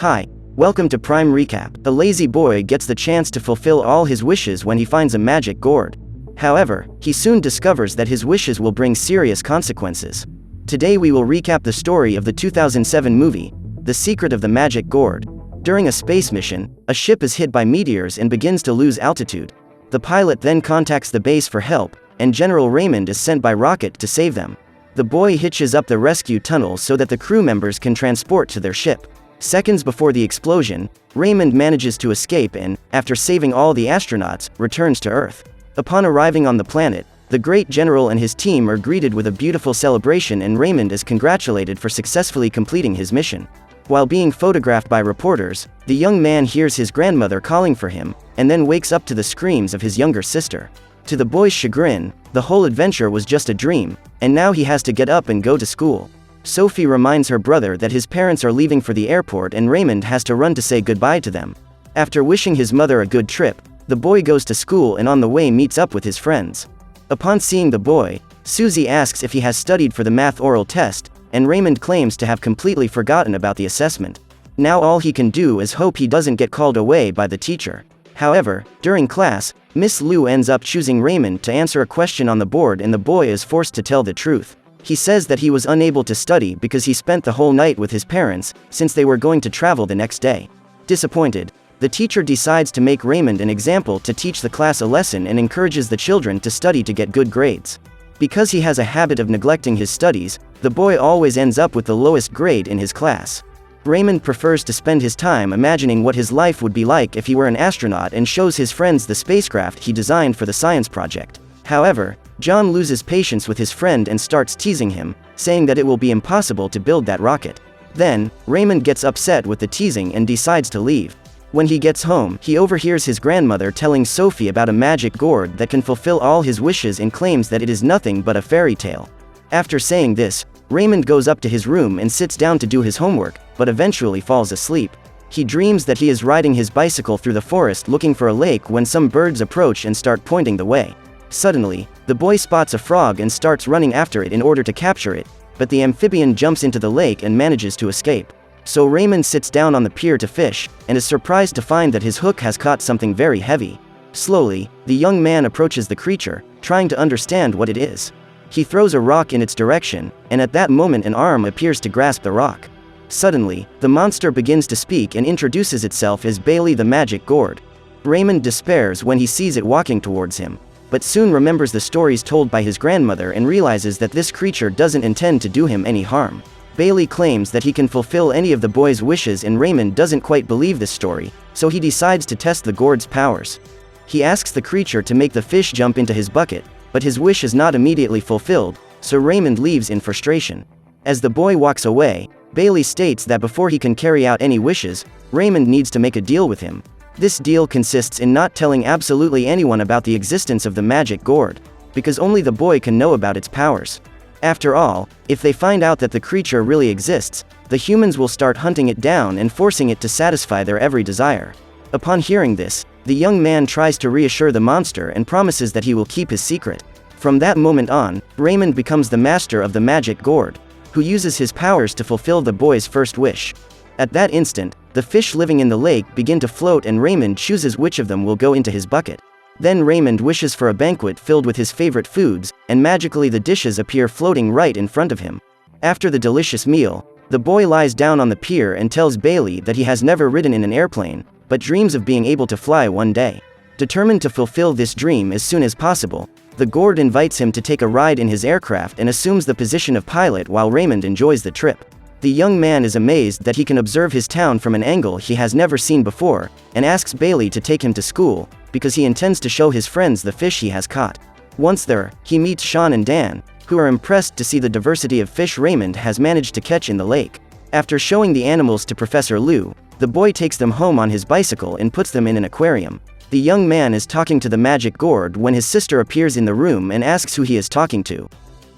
Hi, welcome to Prime Recap. A lazy boy gets the chance to fulfill all his wishes when he finds a magic gourd. However, he soon discovers that his wishes will bring serious consequences. Today we will recap the story of the 2007 movie, The Secret of the Magic Gourd. During a space mission, a ship is hit by meteors and begins to lose altitude. The pilot then contacts the base for help, and General Raymond is sent by rocket to save them. The boy hitches up the rescue tunnel so that the crew members can transport to their ship. Seconds before the explosion, Raymond manages to escape and, after saving all the astronauts, returns to Earth. Upon arriving on the planet, the great general and his team are greeted with a beautiful celebration and Raymond is congratulated for successfully completing his mission. While being photographed by reporters, the young man hears his grandmother calling for him, and then wakes up to the screams of his younger sister. To the boy's chagrin, the whole adventure was just a dream, and now he has to get up and go to school. Sophie reminds her brother that his parents are leaving for the airport and Raymond has to run to say goodbye to them. After wishing his mother a good trip, the boy goes to school and on the way meets up with his friends. Upon seeing the boy, Susie asks if he has studied for the math oral test, and Raymond claims to have completely forgotten about the assessment. Now all he can do is hope he doesn't get called away by the teacher. However, during class, Miss Liu ends up choosing Raymond to answer a question on the board and the boy is forced to tell the truth. He says that he was unable to study because he spent the whole night with his parents, since they were going to travel the next day. Disappointed, the teacher decides to make Raymond an example to teach the class a lesson and encourages the children to study to get good grades. Because he has a habit of neglecting his studies, the boy always ends up with the lowest grade in his class. Raymond prefers to spend his time imagining what his life would be like if he were an astronaut and shows his friends the spacecraft he designed for the science project. However, John loses patience with his friend and starts teasing him, saying that it will be impossible to build that rocket. Then, Raymond gets upset with the teasing and decides to leave. When he gets home, he overhears his grandmother telling Sophie about a magic gourd that can fulfill all his wishes and claims that it is nothing but a fairy tale. After saying this, Raymond goes up to his room and sits down to do his homework, but eventually falls asleep. He dreams that he is riding his bicycle through the forest looking for a lake when some birds approach and start pointing the way. Suddenly, the boy spots a frog and starts running after it in order to capture it, but the amphibian jumps into the lake and manages to escape. So Raymond sits down on the pier to fish, and is surprised to find that his hook has caught something very heavy. Slowly, the young man approaches the creature, trying to understand what it is. He throws a rock in its direction, and at that moment an arm appears to grasp the rock. Suddenly, the monster begins to speak and introduces itself as Bailey the Magic Gourd. Raymond despairs when he sees it walking towards him, but soon remembers the stories told by his grandmother and realizes that this creature doesn't intend to do him any harm. Bailey claims that he can fulfill any of the boy's wishes and Raymond doesn't quite believe this story, so he decides to test the gourd's powers. He asks the creature to make the fish jump into his bucket, but his wish is not immediately fulfilled, so Raymond leaves in frustration. As the boy walks away, Bailey states that before he can carry out any wishes, Raymond needs to make a deal with him. This deal consists in not telling absolutely anyone about the existence of the magic gourd, because only the boy can know about its powers. After all, if they find out that the creature really exists, the humans will start hunting it down and forcing it to satisfy their every desire. Upon hearing this, the young man tries to reassure the monster and promises that he will keep his secret. From that moment on, Raymond becomes the master of the magic gourd, who uses his powers to fulfill the boy's first wish. At that instant, the fish living in the lake begin to float and Raymond chooses which of them will go into his bucket. Then Raymond wishes for a banquet filled with his favorite foods, and magically the dishes appear floating right in front of him. After the delicious meal, the boy lies down on the pier and tells Bailey that he has never ridden in an airplane, but dreams of being able to fly one day. Determined to fulfill this dream as soon as possible, the gourd invites him to take a ride in his aircraft and assumes the position of pilot while Raymond enjoys the trip. The young man is amazed that he can observe his town from an angle he has never seen before, and asks Bailey to take him to school, because he intends to show his friends the fish he has caught. Once there, he meets Sean and Dan, who are impressed to see the diversity of fish Raymond has managed to catch in the lake. After showing the animals to Professor Liu, the boy takes them home on his bicycle and puts them in an aquarium. The young man is talking to the magic gourd when his sister appears in the room and asks who he is talking to.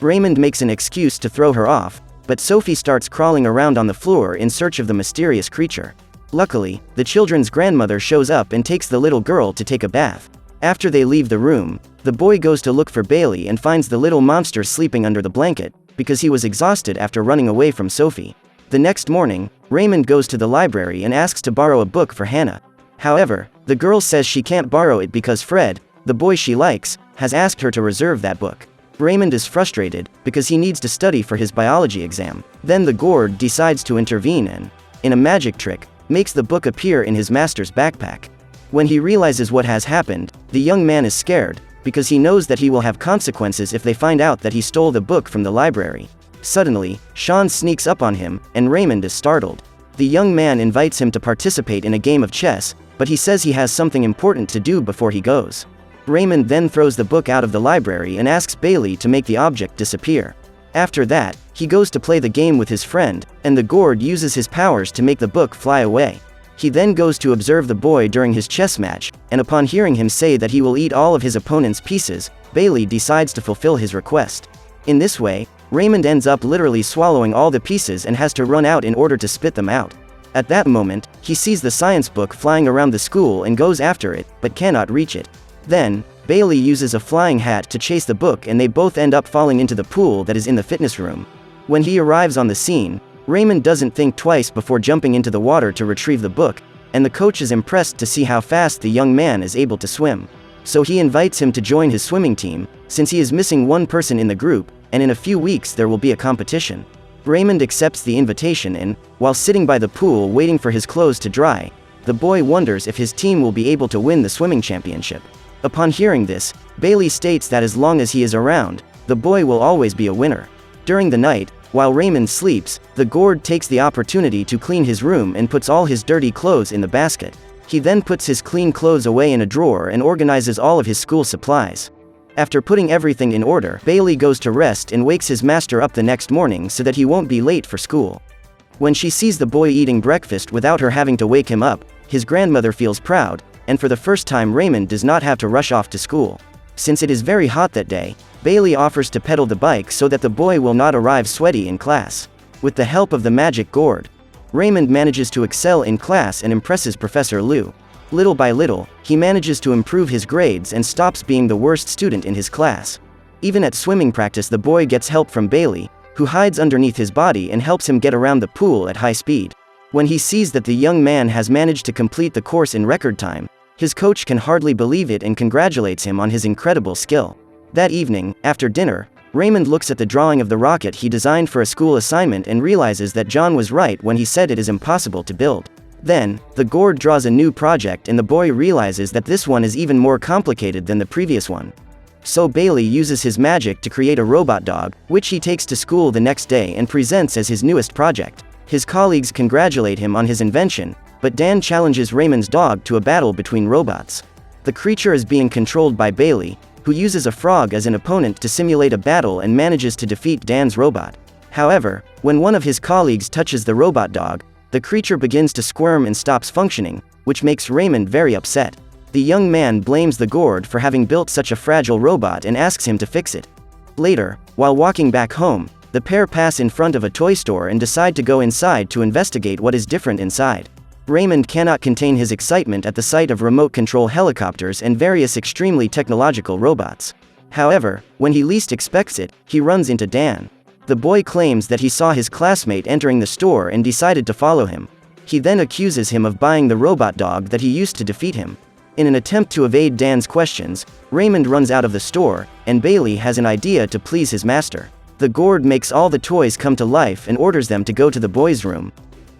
Raymond makes an excuse to throw her off, but Sophie starts crawling around on the floor in search of the mysterious creature. Luckily, the children's grandmother shows up and takes the little girl to take a bath. After they leave the room, the boy goes to look for Bailey and finds the little monster sleeping under the blanket, because he was exhausted after running away from Sophie. The next morning, Raymond goes to the library and asks to borrow a book for Hannah. However, the girl says she can't borrow it because Fred, the boy she likes, has asked her to reserve that book. Raymond is frustrated, because he needs to study for his biology exam. Then the gourd decides to intervene and, in a magic trick, makes the book appear in his master's backpack. When he realizes what has happened, the young man is scared, because he knows that he will have consequences if they find out that he stole the book from the library. Suddenly, Sean sneaks up on him, and Raymond is startled. The young man invites him to participate in a game of chess, but he says he has something important to do before he goes. Raymond then throws the book out of the library and asks Bailey to make the object disappear. After that, he goes to play the game with his friend, and the gourd uses his powers to make the book fly away. He then goes to observe the boy during his chess match, and upon hearing him say that he will eat all of his opponent's pieces, Bailey decides to fulfill his request. In this way, Raymond ends up literally swallowing all the pieces and has to run out in order to spit them out. At that moment, he sees the science book flying around the school and goes after it, but cannot reach it. Then, Bailey uses a flying hat to chase the book and they both end up falling into the pool that is in the fitness room. When he arrives on the scene, Raymond doesn't think twice before jumping into the water to retrieve the book, and the coach is impressed to see how fast the young man is able to swim. So he invites him to join his swimming team, since he is missing one person in the group, and in a few weeks there will be a competition. Raymond accepts the invitation and, while sitting by the pool waiting for his clothes to dry, the boy wonders if his team will be able to win the swimming championship. Upon hearing this, Bailey states that as long as he is around, the boy will always be a winner. During the night, while Raymond sleeps, the gourd takes the opportunity to clean his room and puts all his dirty clothes in the basket. He then puts his clean clothes away in a drawer and organizes all of his school supplies. After putting everything in order, Bailey goes to rest and wakes his master up the next morning so that he won't be late for school. When she sees the boy eating breakfast without her having to wake him up, his grandmother feels proud, and for the first time Raymond does not have to rush off to school. Since it is very hot that day, Bailey offers to pedal the bike so that the boy will not arrive sweaty in class. With the help of the magic gourd, Raymond manages to excel in class and impresses Professor Liu. Little by little, he manages to improve his grades and stops being the worst student in his class. Even at swimming practice, the boy gets help from Bailey, who hides underneath his body and helps him get around the pool at high speed. When he sees that the young man has managed to complete the course in record time, his coach can hardly believe it and congratulates him on his incredible skill. That evening, after dinner, Raymond looks at the drawing of the rocket he designed for a school assignment and realizes that John was right when he said it is impossible to build. Then, the gourd draws a new project and the boy realizes that this one is even more complicated than the previous one. So Bailey uses his magic to create a robot dog, which he takes to school the next day and presents as his newest project. His colleagues congratulate him on his invention, but Dan challenges Raymond's dog to a battle between robots. The creature is being controlled by Bailey, who uses a frog as an opponent to simulate a battle and manages to defeat Dan's robot. However, when one of his colleagues touches the robot dog, the creature begins to squirm and stops functioning, which makes Raymond very upset. The young man blames the gourd for having built such a fragile robot and asks him to fix it. Later, while walking back home, the pair pass in front of a toy store and decide to go inside to investigate what is different inside. Raymond cannot contain his excitement at the sight of remote control helicopters and various extremely technological robots. However, when he least expects it, he runs into Dan. The boy claims that he saw his classmate entering the store and decided to follow him. He then accuses him of buying the robot dog that he used to defeat him. In an attempt to evade Dan's questions, Raymond runs out of the store, and Bailey has an idea to please his master. The gourd makes all the toys come to life and orders them to go to the boy's room.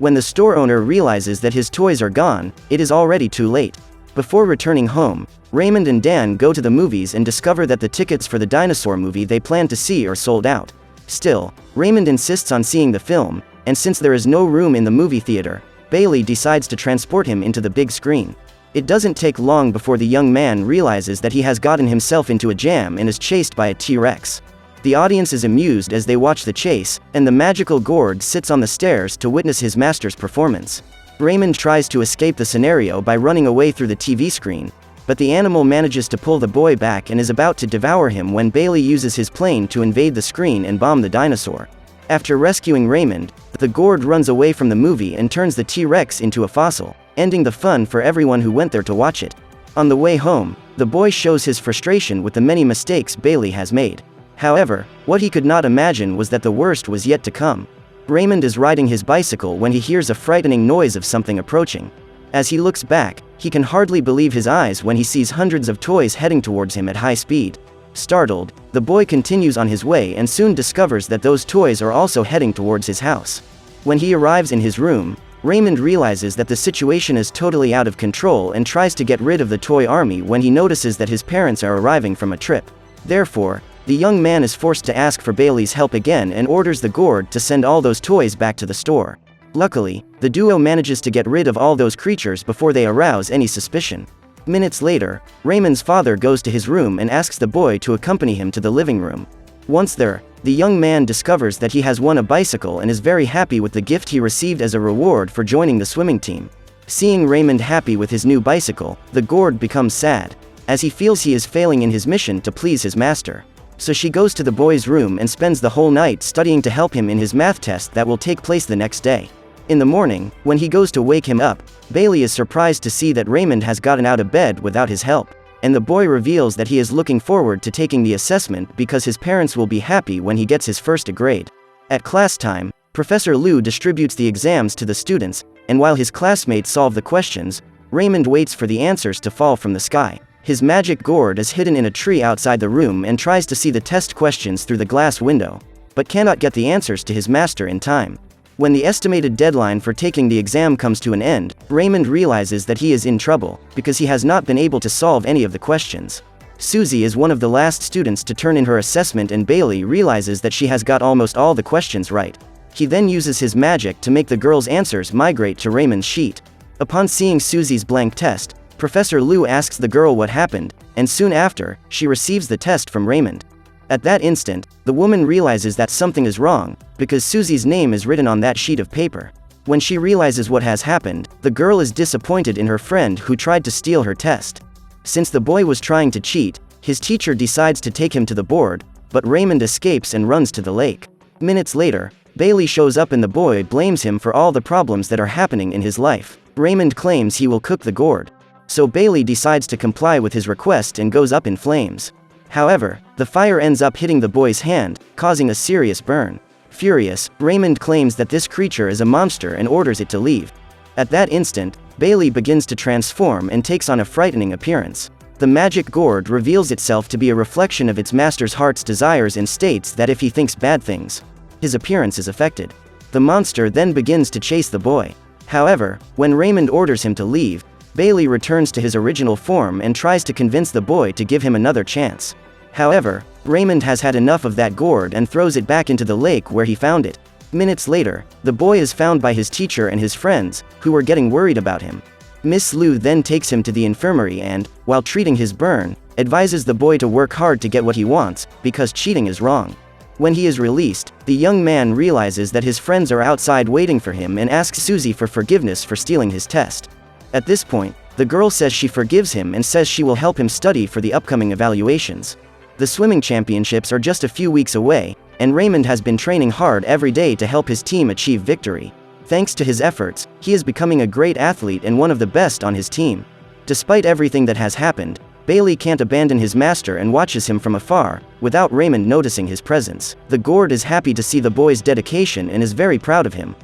When the store owner realizes that his toys are gone, it is already too late. Before returning home, Raymond and Dan go to the movies and discover that the tickets for the dinosaur movie they plan to see are sold out. Still, Raymond insists on seeing the film, and since there is no room in the movie theater, Bailey decides to transport him into the big screen. It doesn't take long before the young man realizes that he has gotten himself into a jam and is chased by a T-Rex. The audience is amused as they watch the chase, and the magical gourd sits on the stairs to witness his master's performance. Raymond tries to escape the scenario by running away through the TV screen, but the animal manages to pull the boy back and is about to devour him when Bailey uses his plane to invade the screen and bomb the dinosaur. After rescuing Raymond, the gourd runs away from the movie and turns the T-Rex into a fossil, ending the fun for everyone who went there to watch it. On the way home, the boy shows his frustration with the many mistakes Bailey has made. However, what he could not imagine was that the worst was yet to come. Raymond is riding his bicycle when he hears a frightening noise of something approaching. As he looks back, he can hardly believe his eyes when he sees hundreds of toys heading towards him at high speed. Startled, the boy continues on his way and soon discovers that those toys are also heading towards his house. When he arrives in his room, Raymond realizes that the situation is totally out of control and tries to get rid of the toy army when he notices that his parents are arriving from a trip. Therefore, the young man is forced to ask for Bailey's help again and orders the gourd to send all those toys back to the store. Luckily, the duo manages to get rid of all those creatures before they arouse any suspicion. Minutes later, Raymond's father goes to his room and asks the boy to accompany him to the living room. Once there, the young man discovers that he has won a bicycle and is very happy with the gift he received as a reward for joining the swimming team. Seeing Raymond happy with his new bicycle, the gourd becomes sad, as he feels he is failing in his mission to please his master. So she goes to the boy's room and spends the whole night studying to help him in his math test that will take place the next day. In the morning, when he goes to wake him up, Bailey is surprised to see that Raymond has gotten out of bed without his help, and the boy reveals that he is looking forward to taking the assessment because his parents will be happy when he gets his first grade. At class time, Professor Liu distributes the exams to the students, and while his classmates solve the questions, Raymond waits for the answers to fall from the sky. His magic gourd is hidden in a tree outside the room and tries to see the test questions through the glass window, but cannot get the answers to his master in time. When the estimated deadline for taking the exam comes to an end, Raymond realizes that he is in trouble, because he has not been able to solve any of the questions. Susie is one of the last students to turn in her assessment and Bailey realizes that she has got almost all the questions right. He then uses his magic to make the girl's answers migrate to Raymond's sheet. Upon seeing Susie's blank test, Professor Liu asks the girl what happened, and soon after, she receives the test from Raymond. At that instant, the woman realizes that something is wrong, because Susie's name is written on that sheet of paper. When she realizes what has happened, the girl is disappointed in her friend who tried to steal her test. Since the boy was trying to cheat, his teacher decides to take him to the board, but Raymond escapes and runs to the lake. Minutes later, Bailey shows up and the boy blames him for all the problems that are happening in his life. Raymond claims he will cook the gourd. So Bailey decides to comply with his request and goes up in flames. However, the fire ends up hitting the boy's hand, causing a serious burn. Furious, Raymond claims that this creature is a monster and orders it to leave. At that instant, Bailey begins to transform and takes on a frightening appearance. The magic gourd reveals itself to be a reflection of its master's heart's desires and states that if he thinks bad things, his appearance is affected. The monster then begins to chase the boy. However, when Raymond orders him to leave, Bailey returns to his original form and tries to convince the boy to give him another chance. However, Raymond has had enough of that gourd and throws it back into the lake where he found it. Minutes later, the boy is found by his teacher and his friends, who are getting worried about him. Miss Liu then takes him to the infirmary and, while treating his burn, advises the boy to work hard to get what he wants, because cheating is wrong. When he is released, the young man realizes that his friends are outside waiting for him and asks Susie for forgiveness for stealing his test. At this point, the girl says she forgives him and says she will help him study for the upcoming evaluations. The swimming championships are just a few weeks away, and Raymond has been training hard every day to help his team achieve victory. Thanks to his efforts, he is becoming a great athlete and one of the best on his team. Despite everything that has happened, Bailey can't abandon his master and watches him from afar, without Raymond noticing his presence. The gourd is happy to see the boy's dedication and is very proud of him.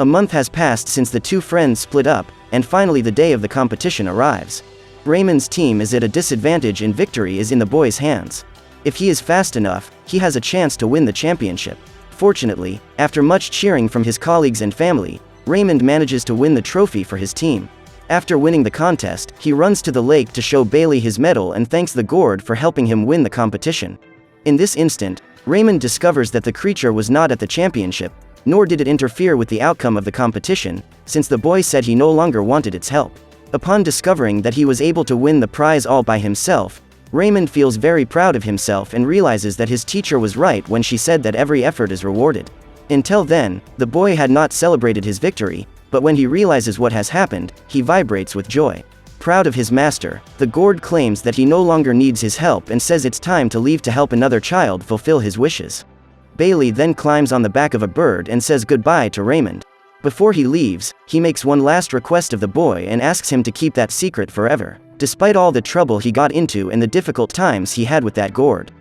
A month has passed since the two friends split up, and finally the day of the competition arrives. Raymond's team is at a disadvantage and victory is in the boy's hands. If he is fast enough, he has a chance to win the championship. Fortunately, after much cheering from his colleagues and family, Raymond manages to win the trophy for his team. After winning the contest, he runs to the lake to show Bailey his medal and thanks the gourd for helping him win the competition. In this instant, Raymond discovers that the creature was not at the championship, nor did it interfere with the outcome of the competition, since the boy said he no longer wanted its help. Upon discovering that he was able to win the prize all by himself, Raymond feels very proud of himself and realizes that his teacher was right when she said that every effort is rewarded. Until then, the boy had not celebrated his victory, but when he realizes what has happened, he vibrates with joy. Proud of his master, the gourd claims that he no longer needs his help and says it's time to leave to help another child fulfill his wishes. Bailey then climbs on the back of a bird and says goodbye to Raymond. Before he leaves, he makes one last request of the boy and asks him to keep that secret forever, despite all the trouble he got into and the difficult times he had with that gourd.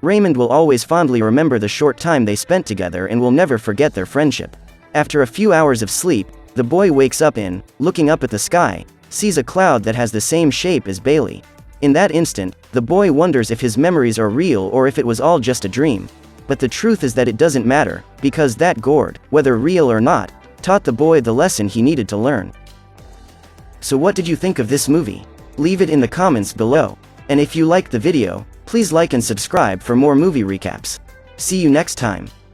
Raymond will always fondly remember the short time they spent together and will never forget their friendship. After a few hours of sleep, the boy wakes up and, looking up at the sky, sees a cloud that has the same shape as Bailey. In that instant, the boy wonders if his memories are real or if it was all just a dream. But the truth is that it doesn't matter, because that gourd, whether real or not, taught the boy the lesson he needed to learn. So what did you think of this movie? Leave it in the comments below. And if you liked the video, please like and subscribe for more movie recaps. See you next time.